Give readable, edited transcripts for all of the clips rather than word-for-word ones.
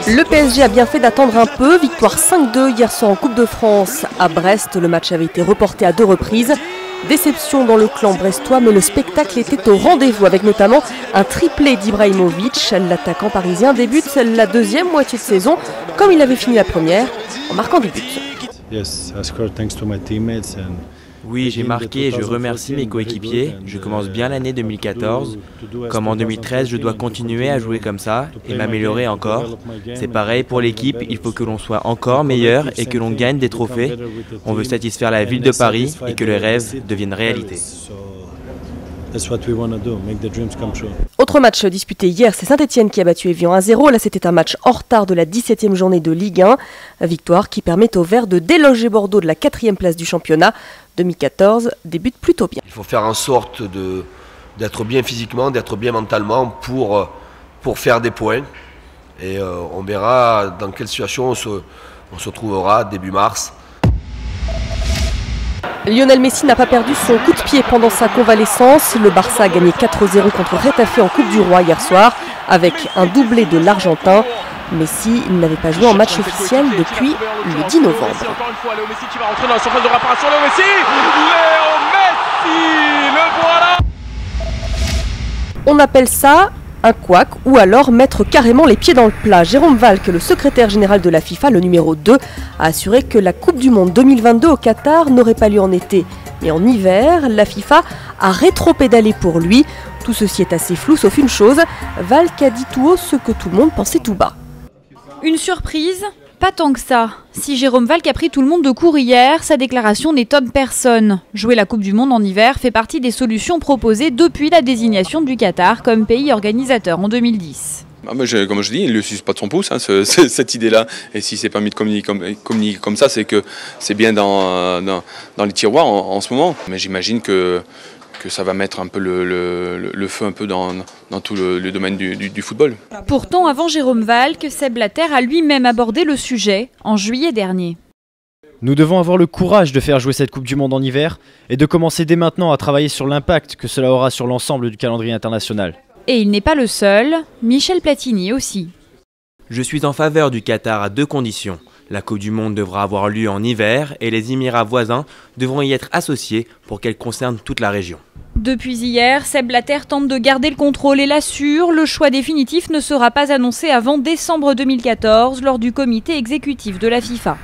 Le PSG a bien fait d'attendre un peu. Victoire 5-2 hier soir en Coupe de France à Brest. Le match avait été reporté à 2 reprises. Déception dans le clan brestois, mais le spectacle était au rendez-vous avec notamment un triplé d'Ibrahimovic. L'attaquant parisien débute la deuxième moitié de saison comme il avait fini la première en marquant des buts. Oui, j'ai marqué et je remercie mes coéquipiers. Je commence bien l'année 2014. Comme en 2013, je dois continuer à jouer comme ça et m'améliorer encore. C'est pareil pour l'équipe, il faut que l'on soit encore meilleur et que l'on gagne des trophées. On veut satisfaire la ville de Paris et que les rêves deviennent réalité. Autre match disputé hier, c'est Saint-Etienne qui a battu Evian 1-0. Là, c'était un match en retard de la 17e journée de Ligue 1. Victoire qui permet aux Verts de déloger Bordeaux de la 4e place du championnat. 2014 débute plutôt bien. Il faut faire en sorte d'être bien physiquement, d'être bien mentalement pour faire des points. Et on verra dans quelle situation on se trouvera début mars. Lionel Messi n'a pas perdu son coup de pied pendant sa convalescence. Le Barça a gagné 4-0 contre Retafe en Coupe du Roi hier soir avec un doublé de l'Argentin. Messi n'avait pas joué en match officiel depuis le 10 novembre. Encore une fois, Léo Messi qui va rentrer dans la surface de réparation. Léo Messi, le voilà. On appelle ça un couac ou alors mettre carrément les pieds dans le plat. Jérôme Valk, le secrétaire général de la FIFA, le numéro 2, a assuré que la Coupe du Monde 2022 au Qatar n'aurait pas lieu en été mais en hiver. La FIFA a rétro-pédalé pour lui. Tout ceci est assez flou sauf une chose, Valk a dit tout haut ce que tout le monde pensait tout bas. Une surprise ? Pas tant que ça. Si Jérôme Valk a pris tout le monde de court hier, sa déclaration n'étonne personne. Jouer la Coupe du Monde en hiver fait partie des solutions proposées depuis la désignation du Qatar comme pays organisateur en 2010. Comme je dis, il ne le suce pas de son pouce, cette idée-là. Et si c'est permis de communiquer comme ça, c'est que c'est bien dans les tiroirs en ce moment. Mais j'imagine que ça va mettre un peu le feu un peu dans tout le domaine du football. Pourtant, avant Jérôme Valk, Seb Blatter a lui-même abordé le sujet en juillet dernier. Nous devons avoir le courage de faire jouer cette Coupe du Monde en hiver et de commencer dès maintenant à travailler sur l'impact que cela aura sur l'ensemble du calendrier international. Et il n'est pas le seul, Michel Platini aussi. Je suis en faveur du Qatar à 2 conditions. La Coupe du Monde devra avoir lieu en hiver et les Émirats voisins devront y être associés pour qu'elle concerne toute la région. Depuis hier, Seb Blatter tente de garder le contrôle et l'assure. Le choix définitif ne sera pas annoncé avant décembre 2014 lors du comité exécutif de la FIFA.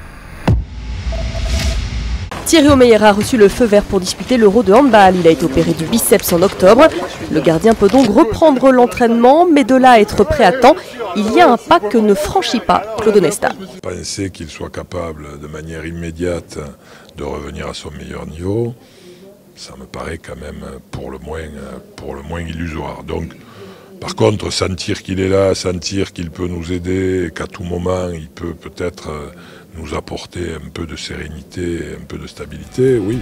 Thierry Omeyer a reçu le feu vert pour disputer l'Euro de handball. Il a été opéré du biceps en octobre. Le gardien peut donc reprendre l'entraînement, mais de là à être prêt à temps, il y a un pas que ne franchit pas Claude Onesta. Penser qu'il soit capable de manière immédiate de revenir à son meilleur niveau, ça me paraît quand même pour le moins illusoire. Donc, par contre, sentir qu'il est là, sentir qu'il peut nous aider, qu'à tout moment il peut peut-être nous apporter un peu de sérénité, un peu de stabilité, oui.